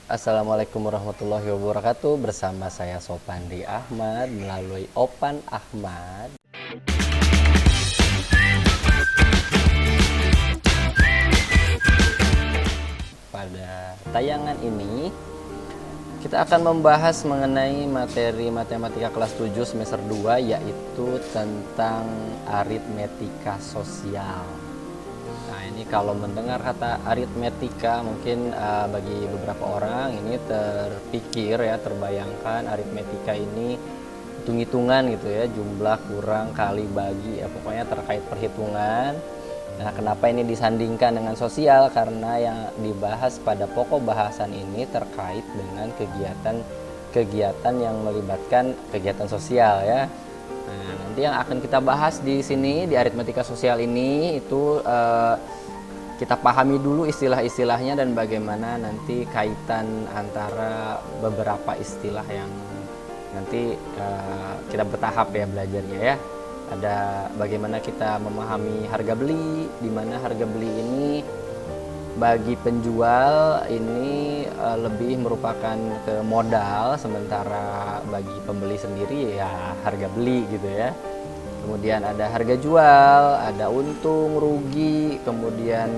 Assalamualaikum warahmatullahi wabarakatuh. Bersama saya Sopandi Ahmad melalui Opan Ahmad. Pada tayangan ini kita akan membahas mengenai materi matematika kelas 7 semester 2, yaitu tentang aritmetika sosial. Nah, ini kalau mendengar kata aritmetika mungkin bagi beberapa orang ini terpikir ya, terbayangkan aritmetika ini hitung-hitungan gitu ya, jumlah, kurang, kali, bagi, ya pokoknya terkait perhitungan. Nah, kenapa ini disandingkan dengan sosial? Karena yang dibahas pada pokok bahasan ini terkait dengan kegiatan yang melibatkan kegiatan sosial ya. Nah, nanti yang akan kita bahas di sini di aritmetika sosial ini itu kita pahami dulu istilah-istilahnya dan bagaimana nanti kaitan antara beberapa istilah yang nanti kita bertahap ya belajarnya ya. Ada bagaimana kita memahami harga beli, di mana harga beli ini bagi penjual ini lebih merupakan ke modal, sementara bagi pembeli sendiri ya harga beli gitu ya. Kemudian ada harga jual, ada untung rugi, kemudian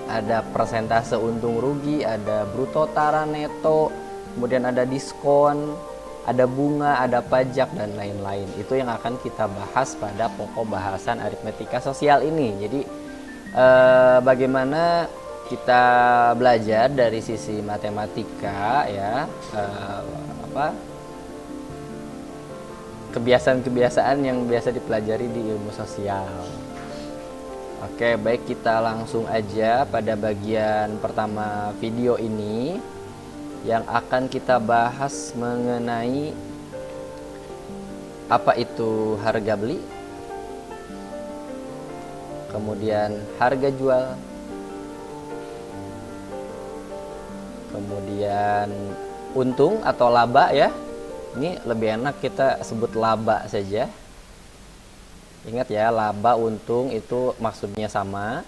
ada persentase untung rugi, ada bruto tara neto, kemudian ada diskon, ada bunga, ada pajak, dan lain-lain. Itu yang akan kita bahas pada pokok bahasan aritmetika sosial ini. Jadi bagaimana kita belajar dari sisi matematika ya, kebiasaan-kebiasaan yang biasa dipelajari di ilmu sosial. Oke, baik, kita langsung aja pada bagian pertama video ini yang akan kita bahas mengenai apa itu harga beli, kemudian harga jual, kemudian untung atau laba ya. Ini lebih enak kita sebut laba saja. Ingat ya, laba untung itu maksudnya sama,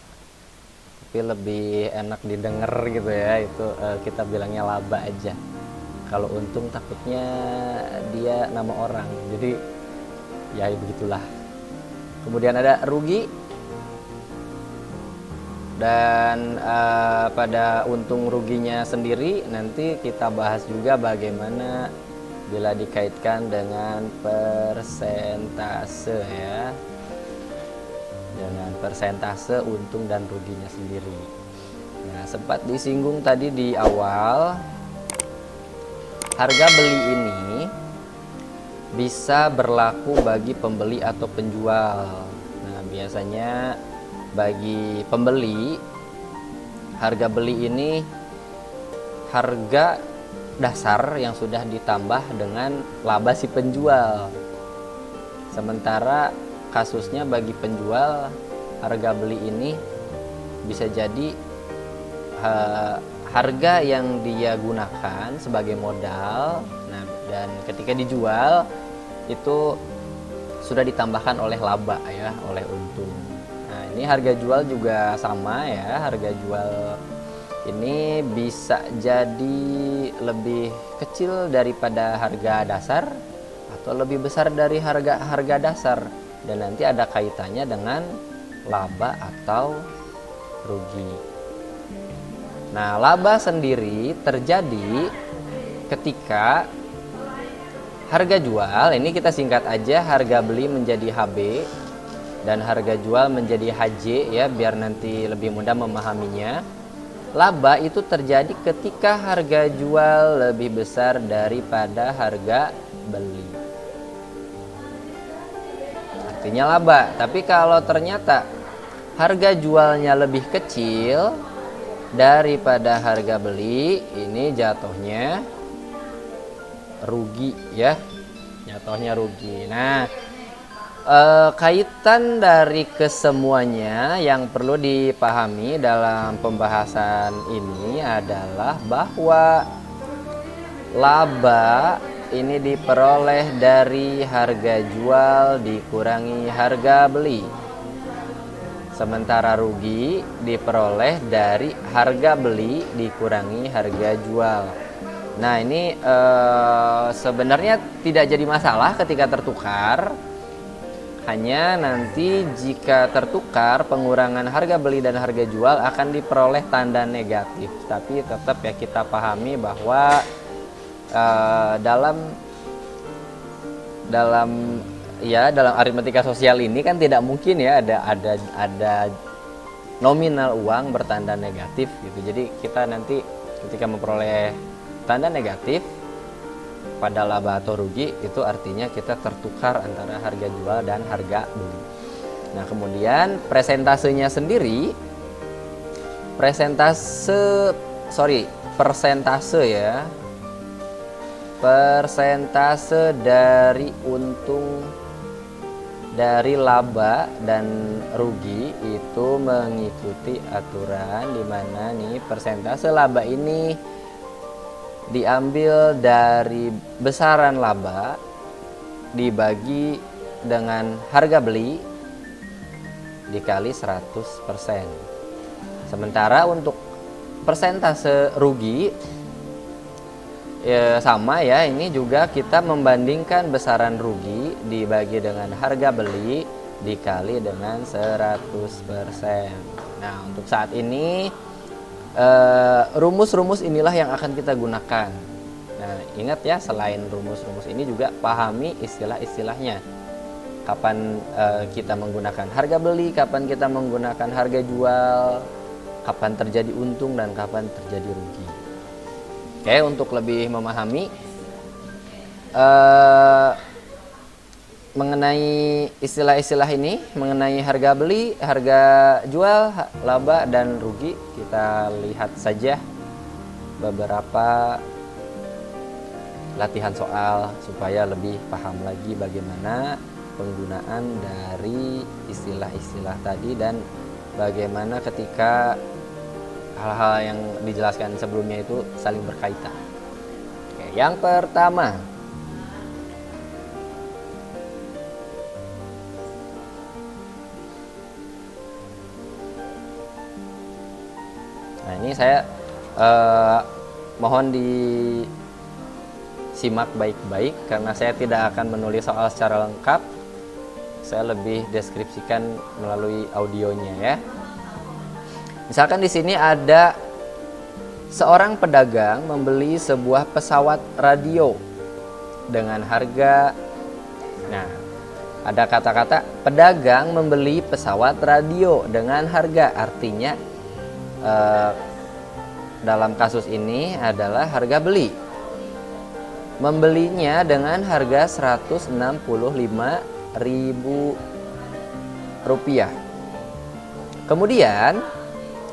tapi lebih enak didengar gitu ya, itu kita bilangnya laba aja. Kalau untung takutnya dia nama orang, jadi ya begitulah. Kemudian ada rugi, dan pada untung ruginya sendiri nanti kita bahas juga bagaimana bila dikaitkan dengan persentase ya, dengan persentase untung dan ruginya sendiri. Nah, sempat disinggung tadi di awal, harga beli ini bisa berlaku bagi pembeli atau penjual. Nah, biasanya bagi pembeli, harga beli ini harga dasar yang sudah ditambah dengan laba si penjual. Sementara kasusnya bagi penjual, harga beli ini bisa jadi harga yang dia gunakan sebagai modal. Nah, dan ketika dijual itu sudah ditambahkan oleh laba ya, oleh untung. Nah, ini harga jual juga sama ya, harga jual ini bisa jadi lebih kecil daripada harga dasar atau lebih besar dari harga dasar, dan nanti ada kaitannya dengan laba atau rugi. Nah, laba sendiri terjadi ketika harga jual, ini kita singkat aja, harga beli menjadi HB dan harga jual menjadi HJ ya, biar nanti lebih mudah memahaminya. Laba itu terjadi ketika harga jual lebih besar daripada harga beli. Artinya laba. Tapi kalau ternyata harga jualnya lebih kecil daripada harga beli, ini jatuhnya rugi ya. Jatuhnya rugi. Nah, kaitan dari kesemuanya yang perlu dipahami dalam pembahasan ini adalah bahwa laba ini diperoleh dari harga jual dikurangi harga beli. Sementara rugi diperoleh dari harga beli dikurangi harga jual. Nah, ini sebenarnya tidak jadi masalah ketika tertukar. Hanya nanti jika tertukar, pengurangan harga beli dan harga jual akan diperoleh tanda negatif. Tapi tetap ya kita pahami bahwa dalam aritmetika sosial ini kan tidak mungkin ya ada nominal uang bertanda negatif gitu. Jadi kita nanti ketika memperoleh tanda negatif pada laba atau rugi, itu artinya kita tertukar antara harga jual dan harga beli. Nah, kemudian persentasenya sendiri, persentase ya, persentase dari untung dari laba dan rugi itu mengikuti aturan di mana nih persentase laba ini diambil dari besaran laba dibagi dengan harga beli dikali 100%. Sementara untuk persentase rugi ya sama ya, ini juga kita membandingkan besaran rugi dibagi dengan harga beli dikali dengan 100%. Nah, untuk saat ini rumus-rumus inilah yang akan kita gunakan. Nah, ingat ya, selain rumus-rumus ini juga pahami istilah-istilahnya. Kapan kita menggunakan harga beli, kapan kita menggunakan harga jual, kapan terjadi untung dan kapan terjadi rugi. Oke, untuk lebih memahami mengenai istilah-istilah ini, mengenai harga beli, harga jual, laba dan rugi, kita lihat saja beberapa latihan soal supaya lebih paham lagi bagaimana penggunaan dari istilah-istilah tadi dan bagaimana ketika hal-hal yang dijelaskan sebelumnya itu saling berkaitan. Oke, yang pertama, nah ini saya mohon disimak baik-baik karena saya tidak akan menulis soal secara lengkap. Saya lebih deskripsikan melalui audionya ya. Misalkan di sini ada seorang pedagang membeli sebuah pesawat radio dengan harga, nah ada kata-kata pedagang membeli pesawat radio dengan harga, artinya dalam kasus ini adalah harga beli. Membelinya dengan harga Rp165.000. Kemudian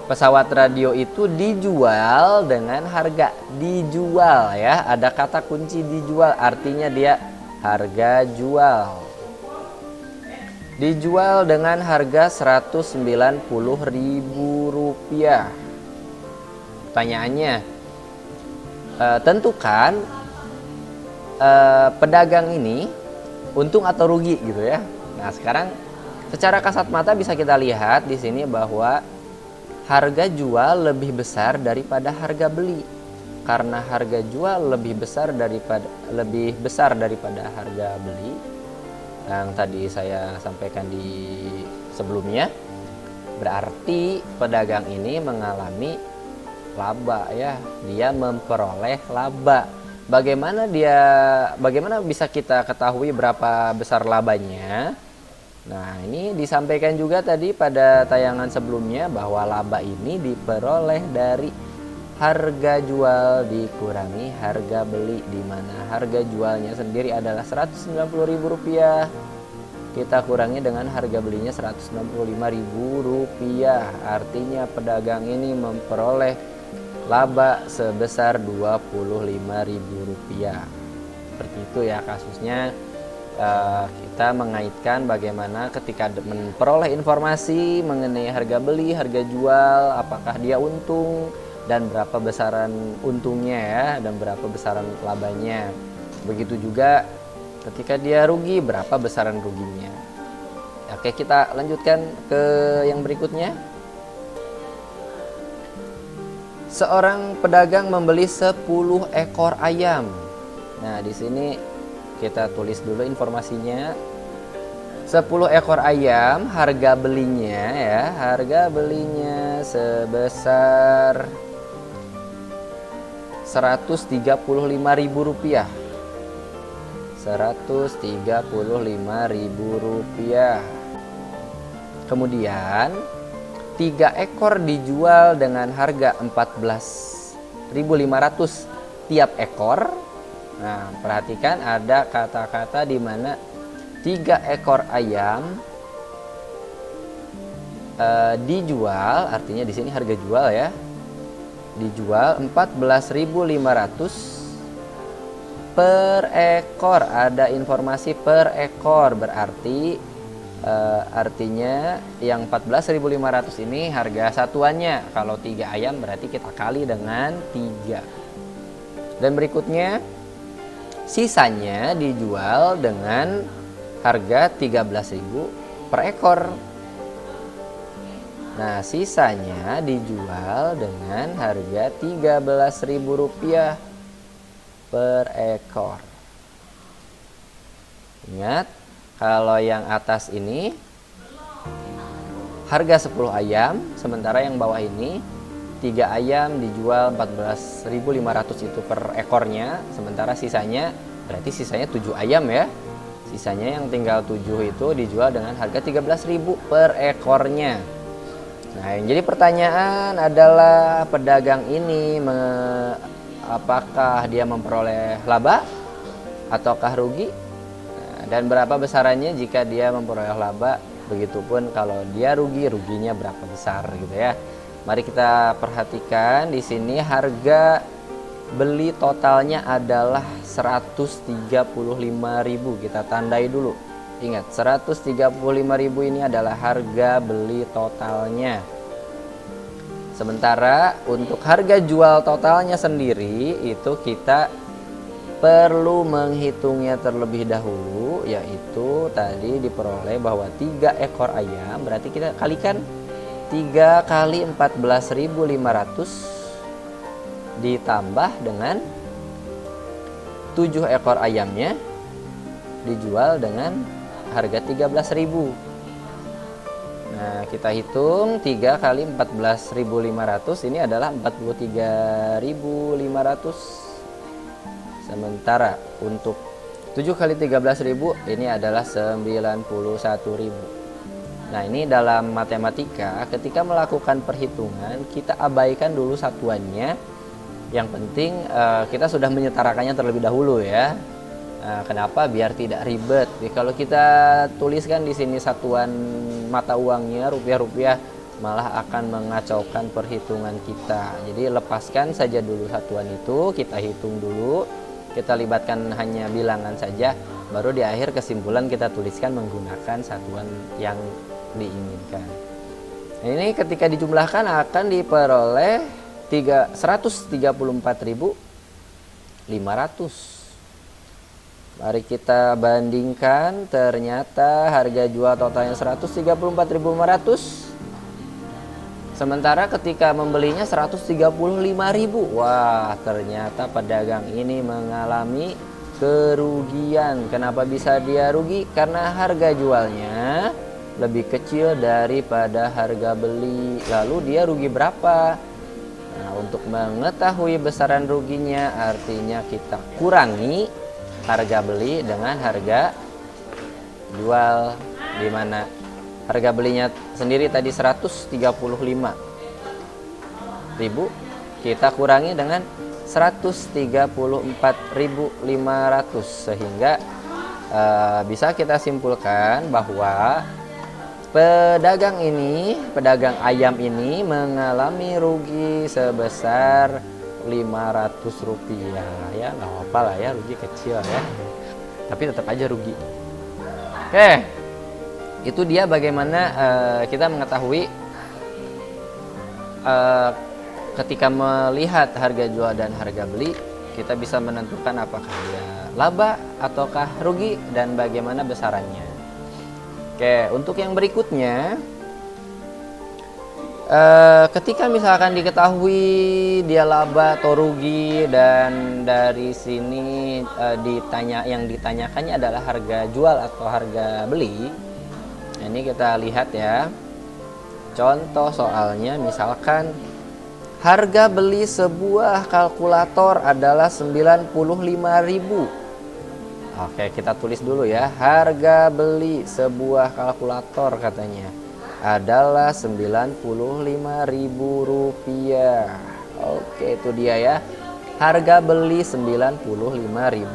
pesawat radio itu dijual dengan harga, dijual ya, ada kata kunci dijual, artinya dia harga jual. Dijual dengan harga Rp190.000. Pertanyaannya, tentukan pedagang ini untung atau rugi gitu ya. Nah, sekarang secara kasat mata bisa kita lihat di sini bahwa harga jual lebih besar daripada harga beli. Karena harga jual lebih besar daripada harga beli, yang tadi saya sampaikan di sebelumnya, berarti pedagang ini mengalami laba ya, dia memperoleh laba. Bagaimana bisa kita ketahui berapa besar labanya? Nah, ini disampaikan juga tadi pada tayangan sebelumnya bahwa laba ini diperoleh dari harga jual dikurangi harga beli, di mana harga jualnya sendiri adalah Rp190.000. Kita kurangi dengan harga belinya Rp165.000. Artinya pedagang ini memperoleh laba sebesar Rp25.000. Seperti itu ya kasusnya. Kita mengaitkan bagaimana ketika memperoleh informasi mengenai harga beli, harga jual, apakah dia untung dan berapa besaran untungnya ya, dan berapa besaran labanya. Begitu juga ketika dia rugi, berapa besaran ruginya. Oke, kita lanjutkan ke yang berikutnya. Seorang pedagang membeli 10 ekor ayam. Nah, di sini kita tulis dulu informasinya. 10 ekor ayam, harga belinya ya, harga belinya sebesar Rp135.000. Rp135.000. Kemudian 3 ekor dijual dengan harga 14.500 tiap ekor. Nah, perhatikan ada kata-kata di mana 3 ekor ayam dijual, artinya di sini harga jual ya. Dijual 14.500 per ekor. Ada informasi per ekor, berarti artinya yang 14.500 ini harga satuannya. Kalau 3 ayam berarti kita kali dengan 3. Dan berikutnya sisanya dijual dengan harga 13.000 per ekor. Nah, sisanya dijual dengan harga Rp13.000 per ekor. Ingat, kalau yang atas ini harga 10 ayam, sementara yang bawah ini 3 ayam dijual 14.500 itu per ekornya, sementara sisanya berarti sisanya 7 ayam ya. Sisanya yang tinggal 7 itu dijual dengan harga 13.000 per ekornya. Nah, yang jadi pertanyaan adalah pedagang ini apakah dia memperoleh laba ataukah rugi? Dan berapa besarannya jika dia memperoleh laba, begitupun kalau dia rugi, ruginya berapa besar gitu ya. Mari kita perhatikan di sini harga beli totalnya adalah 135.000. Kita tandai dulu. Ingat, 135.000 ini adalah harga beli totalnya. Sementara untuk harga jual totalnya sendiri itu kita perlu menghitungnya terlebih dahulu, yaitu tadi diperoleh bahwa 3 ekor ayam, berarti kita kalikan 3 kali 14.500 ditambah dengan 7 ekor ayamnya dijual dengan harga 13.000. Nah, kita hitung 3 kali 14.500 ini adalah 43.500. Sementara untuk 7 kali 13.000 ini adalah 91.000. Nah, ini dalam matematika ketika melakukan perhitungan kita abaikan dulu satuannya. Yang penting kita sudah menyetarakannya terlebih dahulu ya. Kenapa? Biar tidak ribet. Jadi, kalau kita tuliskan di sini satuan mata uangnya rupiah-rupiah, malah akan mengacaukan perhitungan kita. Jadi lepaskan saja dulu satuan itu, kita hitung dulu. Kita libatkan hanya bilangan saja, baru di akhir kesimpulan kita tuliskan menggunakan satuan yang diinginkan. Nah, ini ketika dijumlahkan akan diperoleh 134.500. Mari kita bandingkan, ternyata harga jual totalnya 134.500. Sementara ketika membelinya 135.000. Wah, ternyata pedagang ini mengalami kerugian. Kenapa bisa dia rugi? Karena harga jualnya lebih kecil daripada harga beli. Lalu dia rugi berapa? Nah, untuk mengetahui besaran ruginya, artinya kita kurangi harga beli dengan harga jual, di mana harga belinya sendiri tadi 135.000, kita kurangi dengan 134.500, sehingga bisa kita simpulkan bahwa pedagang ayam ini mengalami rugi sebesar Rp500 ya. Nggak apa-apa lah ya, rugi kecil ya, tapi tetap aja rugi. Oke, itu dia bagaimana kita mengetahui ketika melihat harga jual dan harga beli, kita bisa menentukan apakah dia laba ataukah rugi dan bagaimana besarannya. Oke, untuk yang berikutnya, ketika misalkan diketahui dia laba atau rugi dan dari sini yang ditanyakannya adalah harga jual atau harga beli. Nah, ini kita lihat ya. Contoh soalnya misalkan harga beli sebuah kalkulator adalah 95.000. Oke, kita tulis dulu ya. Harga beli sebuah kalkulator katanya adalah Rp95.000. Oke, itu dia ya. Harga beli Rp95.000.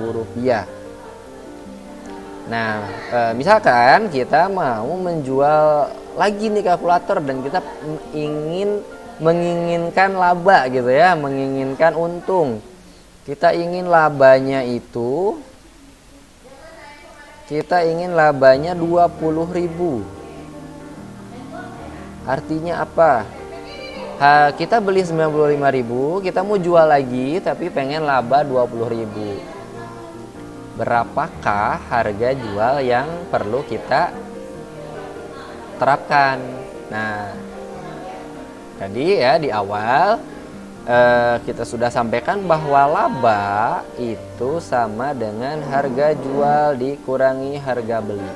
Nah, misalkan kita mau menjual lagi nih kalkulator dan kita menginginkan laba gitu ya, menginginkan untung. Kita ingin labanya 20.000. Artinya apa? Kita beli 95.000, kita mau jual lagi tapi pengen laba 20.000. Berapakah harga jual yang perlu kita terapkan? Nah, tadi ya di awal kita sudah sampaikan bahwa laba itu sama dengan harga jual dikurangi harga beli.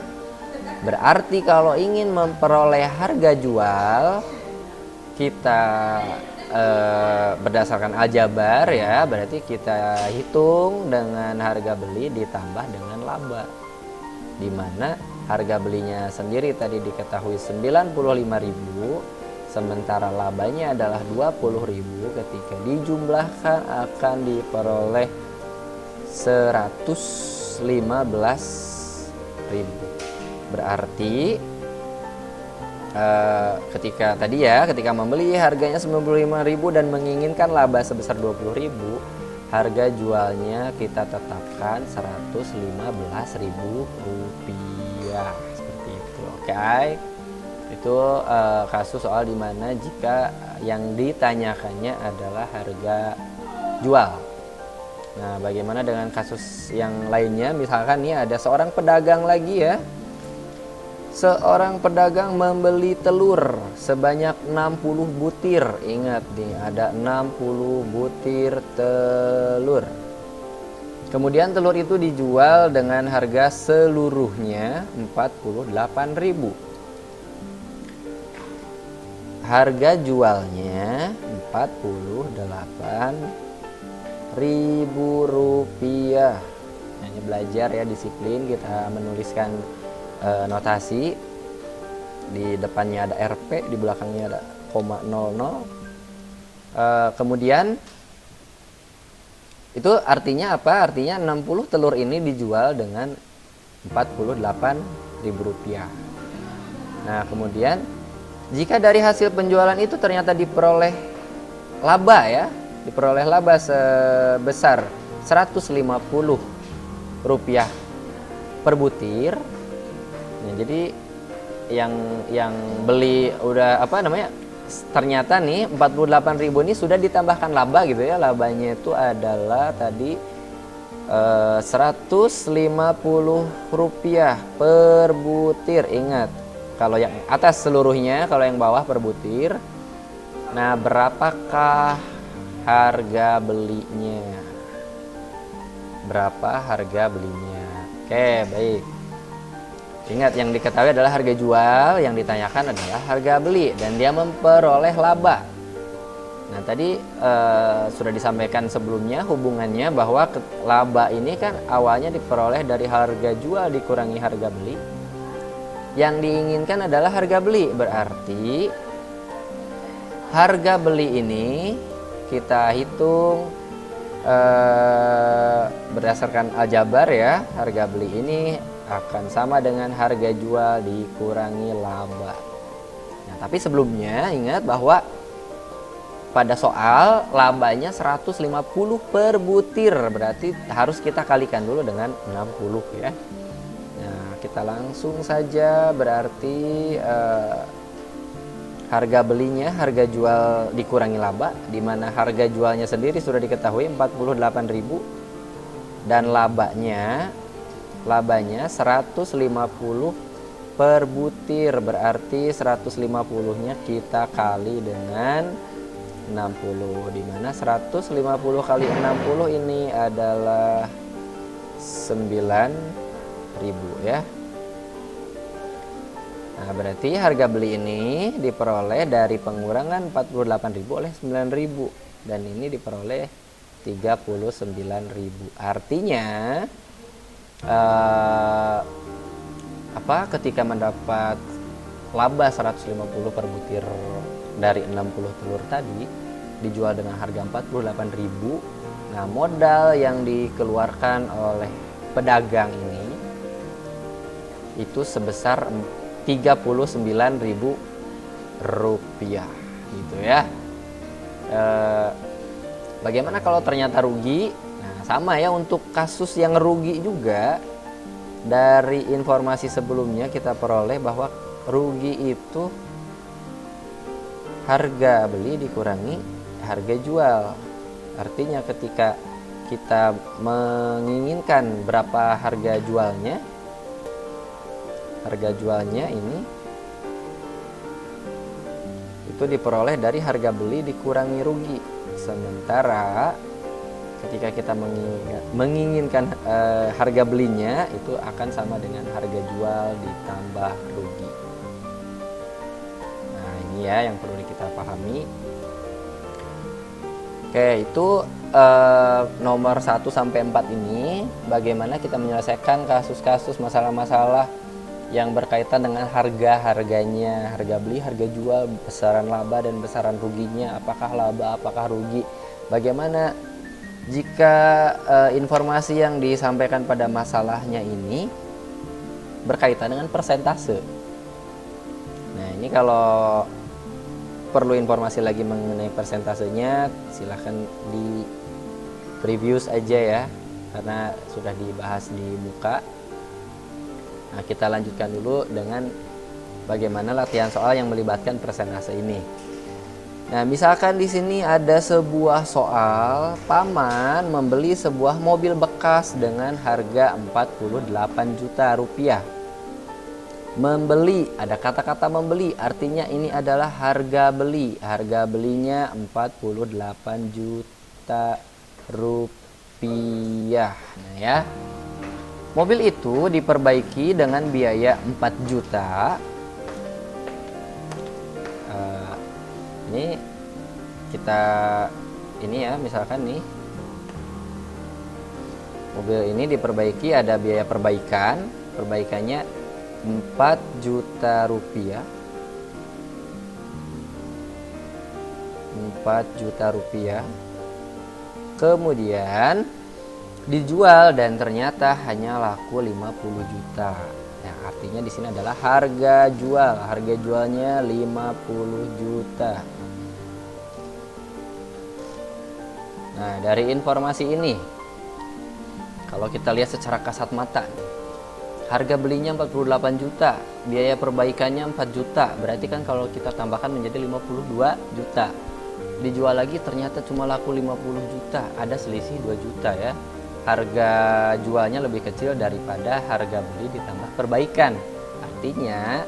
Berarti kalau ingin memperoleh harga jual, kita berdasarkan aljabar ya, berarti kita hitung dengan harga beli ditambah dengan laba, di mana harga belinya sendiri tadi diketahui 95.000, sementara labanya adalah 20.000. Ketika dijumlahkan akan diperoleh 115.000. Berarti ketika membeli harganya 95.000 dan menginginkan laba sebesar 20.000, harga jualnya kita tetapkan Rp115.000. Seperti itu. Oke. Itu kasus soal dimana jika yang ditanyakannya adalah harga jual. Nah, bagaimana dengan kasus yang lainnya? Misalkan nih ada seorang pedagang lagi ya. Seorang pedagang membeli telur sebanyak 60 butir. Ingat nih, ada 60 butir telur. Kemudian telur itu dijual dengan harga seluruhnya 48.000. Harga jualnya Rp48.000. Nah, ini belajar ya, disiplin, kita menuliskan notasi. Di depannya ada RP, di belakangnya ada koma 00. Kemudian itu artinya apa? Artinya 60 telur ini dijual dengan Rp48.000. Nah, kemudian jika dari hasil penjualan itu ternyata diperoleh laba ya, diperoleh laba sebesar Rp150 per butir. Nah, jadi yang beli udah ternyata nih 48.000 ini sudah ditambahkan laba gitu ya. Labanya itu adalah tadi Rp150 per butir. Ingat, kalau yang atas seluruhnya, kalau yang bawah per butir. Nah, berapakah harga belinya? Berapa harga belinya? Oke, baik. Ingat, yang diketahui adalah harga jual, yang ditanyakan adalah harga beli, dan dia memperoleh laba. Nah, tadi sudah disampaikan sebelumnya hubungannya bahwa laba ini kan awalnya diperoleh dari harga jual dikurangi harga beli. Yang diinginkan adalah harga beli, berarti harga beli ini kita hitung berdasarkan aljabar ya. Harga beli ini akan sama dengan harga jual dikurangi laba. Nah, tapi sebelumnya ingat bahwa pada soal labanya 150 per butir, berarti harus kita kalikan dulu dengan 60 ya. Nah, kita langsung saja, berarti harga belinya harga jual dikurangi laba, di mana harga jualnya sendiri sudah diketahui 48.000 dan labanya 150 per butir, berarti 150-nya kita kali dengan 60, di mana 150 kali 60 ini adalah 9.000 ya. Nah, berarti harga beli ini diperoleh dari pengurangan 48.000 oleh 9.000, dan ini diperoleh 39.000. Artinya ketika mendapat laba 150 per butir dari 60 telur tadi dijual dengan harga 48.000. Nah, modal yang dikeluarkan oleh pedagang ini itu sebesar 39.000 rupiah gitu ya. Bagaimana kalau ternyata rugi? Nah, sama ya, untuk kasus yang rugi juga, dari informasi sebelumnya kita peroleh bahwa rugi itu harga beli dikurangi harga jual. Artinya ketika kita menginginkan berapa harga jualnya ini itu diperoleh dari harga beli dikurangi rugi. Sementara ketika kita menginginkan harga belinya itu akan sama dengan harga jual ditambah rugi. Nah, ini ya yang perlu kita pahami. Oke, itu nomor 1 sampai 4 ini bagaimana kita menyelesaikan kasus-kasus masalah-masalah yang berkaitan dengan harganya, harga beli, harga jual, besaran laba dan besaran ruginya, apakah laba, apakah rugi. Bagaimana jika informasi yang disampaikan pada masalahnya ini berkaitan dengan persentase. Nah, ini kalau perlu informasi lagi mengenai persentasenya, silahkan di preview aja ya, karena sudah dibahas di muka. Nah, kita lanjutkan dulu dengan bagaimana latihan soal yang melibatkan persentase ini. Nah, misalkan di sini ada sebuah soal, paman membeli sebuah mobil bekas dengan harga 48 juta rupiah. Membeli, ada kata-kata membeli, artinya ini adalah harga beli. Harga belinya 48 juta rupiah. Nah ya, mobil itu diperbaiki dengan biaya 4 juta. Ini kita misalkan nih, mobil ini diperbaiki, ada biaya perbaikannya 4 juta rupiah. 4 juta rupiah. Kemudian dijual dan ternyata hanya laku 50 juta. Nah, artinya di sini adalah harga jual. Harga jualnya 50 juta. Nah, dari informasi ini kalau kita lihat secara kasat mata, harga belinya 48 juta, biaya perbaikannya 4 juta. Berarti kan kalau kita tambahkan menjadi 52 juta. Dijual lagi ternyata cuma laku 50 juta. Ada selisih 2 juta ya. Harga jualnya lebih kecil daripada harga beli ditambah perbaikan. Artinya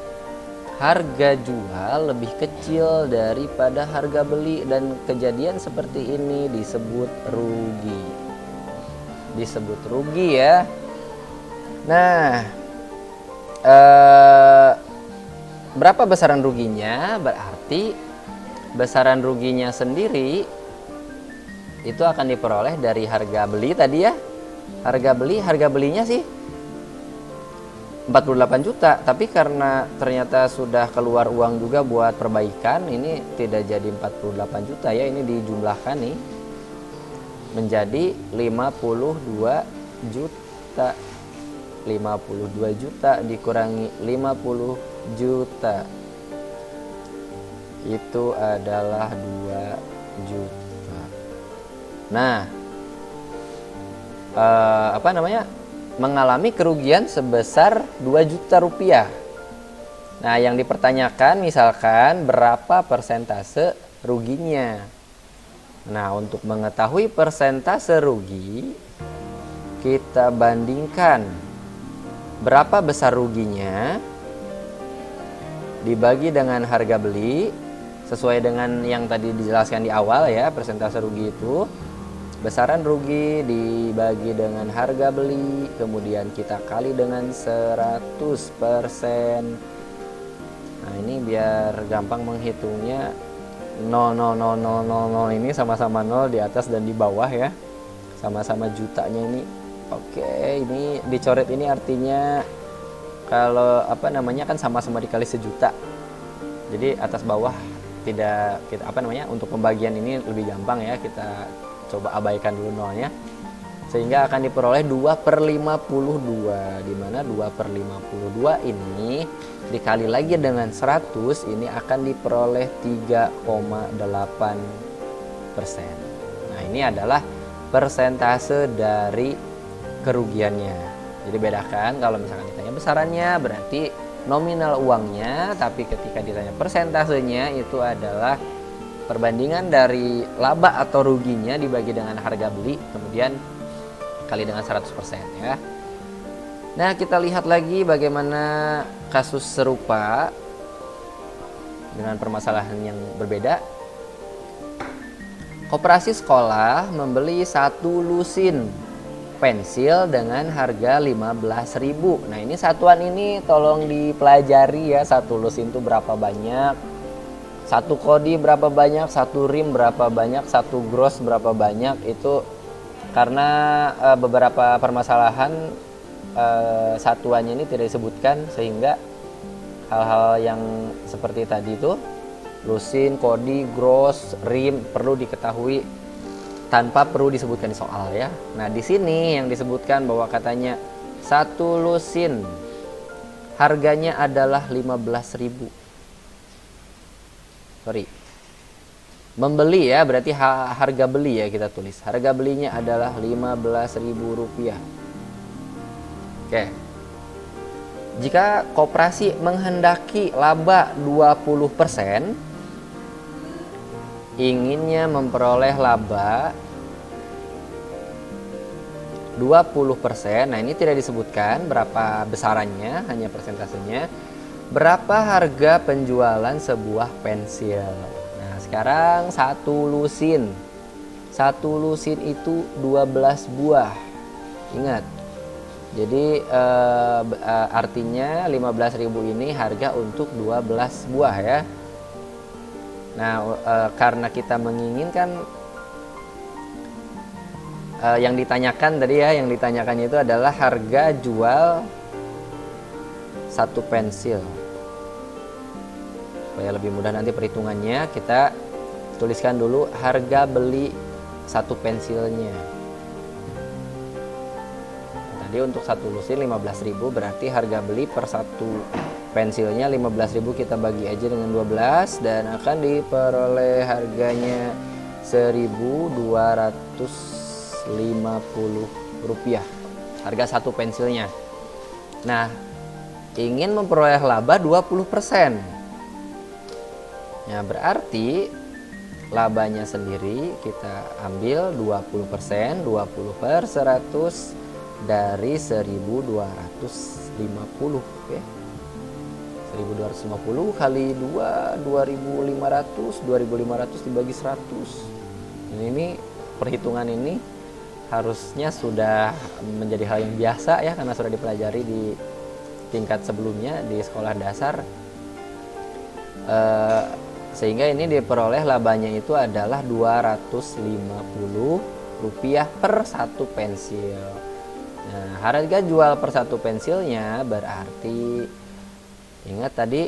harga jual lebih kecil daripada harga beli, dan kejadian seperti ini disebut rugi. Disebut rugi ya. Nah, berapa besaran ruginya? Berarti besaran ruginya sendiri itu akan diperoleh dari harga beli tadi ya. Harga belinya sih 48 juta, tapi karena ternyata sudah keluar uang juga buat perbaikan, ini tidak jadi 48 juta ya, ini dijumlahkan nih menjadi 52 juta. 52 juta dikurangi 50 juta itu adalah 2 juta. Nah, mengalami kerugian sebesar 2 juta rupiah. Nah, yang dipertanyakan misalkan berapa persentase ruginya. Nah, untuk mengetahui persentase rugi, kita bandingkan berapa besar ruginya dibagi dengan harga beli sesuai dengan yang tadi dijelaskan di awal ya, persentase rugi itu. Besaran rugi dibagi dengan harga beli, kemudian kita kali dengan 100%. Nah, ini biar gampang menghitungnya, 0,00000 ini sama-sama 0 di atas dan di bawah ya. Sama-sama jutanya ini. Oke, ini dicoret ini artinya kalau apa namanya kan sama-sama dikali sejuta. Jadi atas bawah tidak kita apa namanya, untuk pembagian ini lebih gampang ya, kita coba abaikan dulu nolnya, sehingga akan diperoleh 2/52, di mana 2/52 ini dikali lagi dengan 100, ini akan diperoleh 3,8%. Nah, ini adalah persentase dari kerugiannya. Jadi bedakan, kalau misalkan ditanya besarannya berarti nominal uangnya, tapi ketika ditanya persentasenya itu adalah perbandingan dari laba atau ruginya dibagi dengan harga beli, kemudian kali dengan 100% ya. Nah, kita lihat lagi bagaimana kasus serupa dengan permasalahan yang berbeda. Koperasi sekolah membeli 1 lusin pensil dengan harga 15.000. Nah, ini satuan ini tolong dipelajari ya, 1 lusin itu berapa banyak, 1 kodi berapa banyak, 1 rim berapa banyak, 1 gross berapa banyak. Itu karena beberapa permasalahan satuannya ini tidak disebutkan, sehingga hal-hal yang seperti tadi itu, lusin, kodi, gross, rim perlu diketahui tanpa perlu disebutkan di soal ya. Nah, di sini yang disebutkan bahwa katanya 1 lusin harganya adalah 15.000. Membeli ya, berarti harga beli ya, kita tulis harga belinya adalah Rp15.000. Oke. Jika koperasi menghendaki laba 20%, inginnya memperoleh laba 20%. Nah, ini tidak disebutkan berapa besarannya, hanya persentasenya. Berapa harga penjualan sebuah pensil? Nah, sekarang 1 lusin. 1 lusin itu 12 buah. Ingat. Jadi artinya 15.000 ini harga untuk 12 buah ya. Nah, karena kita menginginkan yang ditanyakan tadi ya, yang ditanyakannya itu adalah harga jual 1 pensil. Supaya lebih mudah nanti perhitungannya, kita tuliskan dulu harga beli 1 pensilnya. Tadi untuk 1 lusin 15.000, berarti harga beli per 1 pensilnya 15.000, kita bagi aja dengan 12 dan akan diperoleh harganya Rp1.250, harga 1 pensilnya. Nah, ingin memperoleh laba 20%. Ya, berarti labanya sendiri kita ambil 20%, 20 per 100 dari 1.250. Oke. 1.250 kali 2, 2.500. 2.500 dibagi 100. Ini perhitungan ini harusnya sudah menjadi hal yang biasa ya, karena sudah dipelajari di tingkat sebelumnya di sekolah dasar. Sehingga ini diperoleh labanya itu adalah Rp250 per 1 pensil. Nah, harga jual per 1 pensilnya berarti, ingat tadi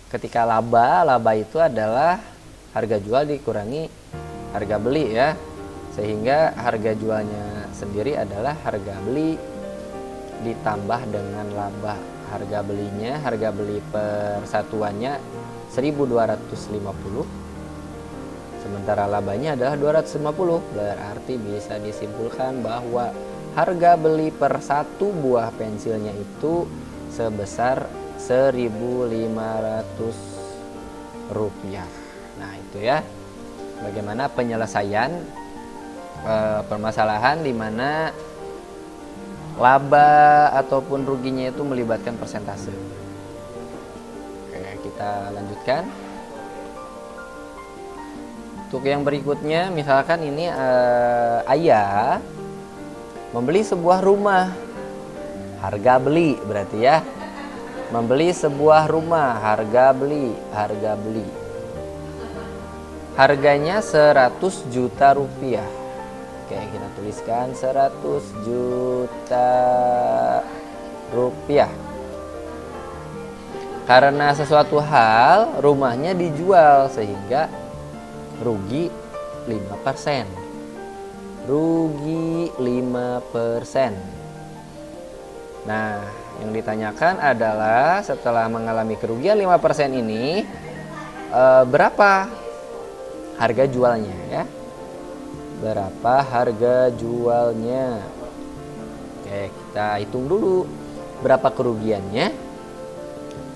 ketika laba itu adalah harga jual dikurangi harga beli ya, sehingga harga jualnya sendiri adalah harga beli ditambah dengan laba. Harga belinya, harga beli per satuannya 1.250, sementara labanya adalah 250. Berarti bisa disimpulkan bahwa harga beli per 1 buah pensilnya itu sebesar Rp1.500. Nah, itu ya bagaimana penyelesaian permasalahan di mana laba ataupun ruginya itu melibatkan persentase. kita lanjutkan. Untuk yang berikutnya, misalkan ini ayah membeli sebuah rumah. Harga beli berarti ya. Membeli sebuah rumah, harga beli. Harganya 100 juta rupiah. Oke, kita tuliskan 100 juta rupiah. Karena sesuatu hal rumahnya dijual sehingga rugi 5%. Rugi 5%. Nah, yang ditanyakan adalah setelah mengalami kerugian 5% ini berapa harga jualnya ya? Berapa harga jualnya? Oke, kita hitung dulu berapa kerugiannya.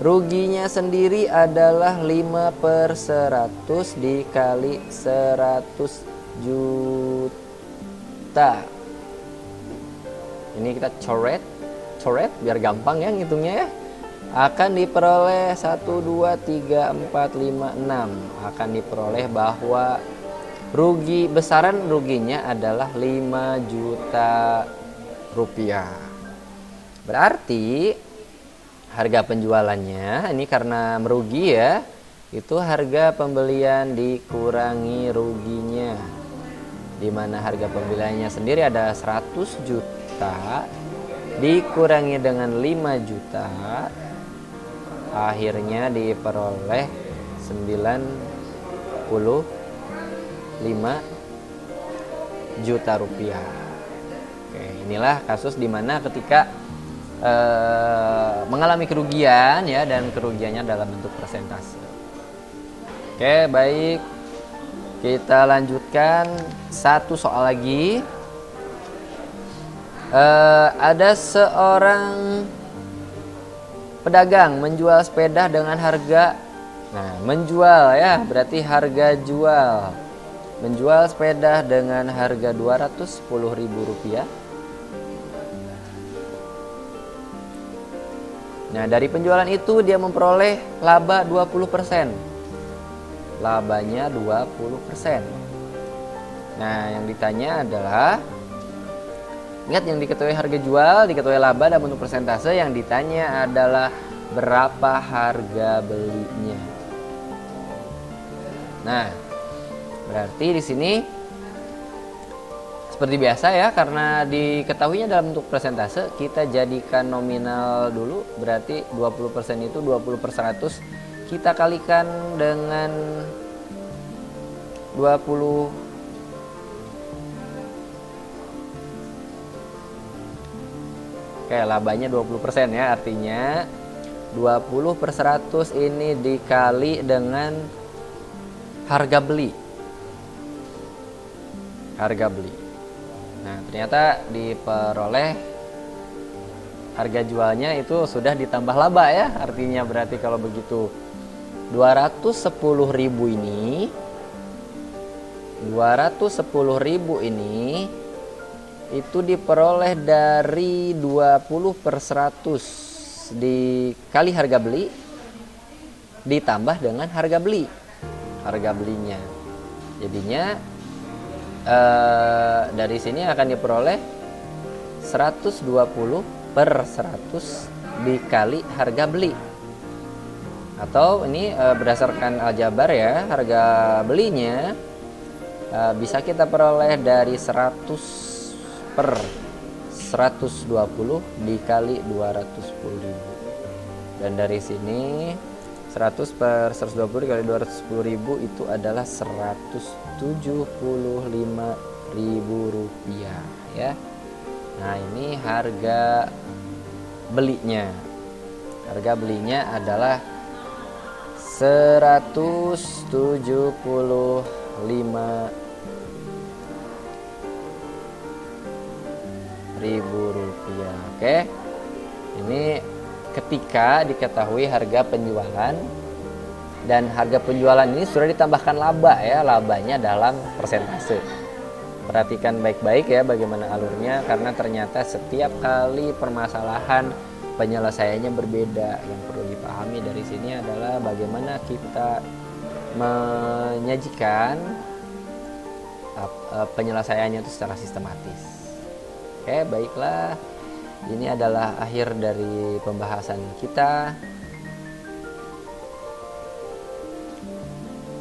Ruginya sendiri adalah 5/100 dikali 100 juta. Ini kita coret biar gampang ya ngitungnya ya. Akan diperoleh 1, 2, 3, 4, 5, 6. Akan diperoleh bahwa besaran ruginya adalah 5 juta rupiah. Berarti harga penjualannya ini karena merugi ya, itu harga pembelian dikurangi ruginya. Di mana harga pembeliannya sendiri ada 100 juta dikurangi dengan 5 juta, akhirnya diperoleh 95 juta rupiah. Oke, inilah kasus dimana ketika mengalami kerugian ya, dan kerugiannya dalam bentuk persentase. Oke, baik, kita lanjutkan satu soal lagi. Ada seorang pedagang menjual sepeda dengan harga, menjual ya berarti harga jual. Menjual sepeda dengan harga Rp210.000. Nah, dari penjualan itu dia memperoleh laba 20%. Labanya 20%. Nah, yang ditanya adalah, ingat yang diketahui harga jual, diketahui laba dan bentuk persentase, yang ditanya adalah berapa harga belinya. Nah, berarti di sini seperti biasa ya, karena diketahuinya dalam bentuk persentase, kita jadikan nominal dulu. Berarti 20% itu 20/100. Kita kalikan dengan 20. Oke, labanya 20% ya, artinya 20/100 ini dikali dengan harga beli. Nah, ternyata diperoleh harga jualnya itu sudah ditambah laba ya. Artinya berarti kalau begitu 210.000 ini itu diperoleh dari 20/100 dikali harga beli ditambah dengan harga belinya. Jadinya dari sini akan diperoleh 120/100 dikali harga beli. Atau ini berdasarkan aljabar ya, harga belinya bisa kita peroleh dari 100/120 dikali 210.000. Dan dari sini 100/120 dikali 210.000 itu adalah Rp175.000 ya. Nah, ini harga belinya. Harga belinya adalah Rp175.000. Oke. Ini ketika diketahui harga penjualan, dan harga penjualan ini sudah ditambahkan laba ya, labanya dalam persentase. Perhatikan baik-baik ya bagaimana alurnya, karena ternyata setiap kali permasalahan penyelesaiannya berbeda. Yang perlu dipahami dari sini adalah bagaimana kita menyajikan penyelesaiannya itu secara sistematis. Oke, baiklah. Ini adalah akhir dari pembahasan kita.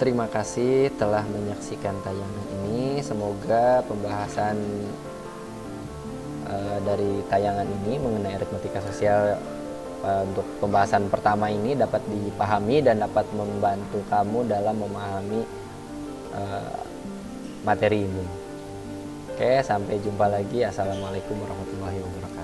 Terima kasih telah menyaksikan tayangan ini. Semoga pembahasan dari tayangan ini mengenai aritmatika sosial untuk pembahasan pertama ini dapat dipahami dan dapat membantu kamu dalam memahami materi ini. Oke, sampai jumpa lagi. Assalamualaikum warahmatullahi wabarakatuh.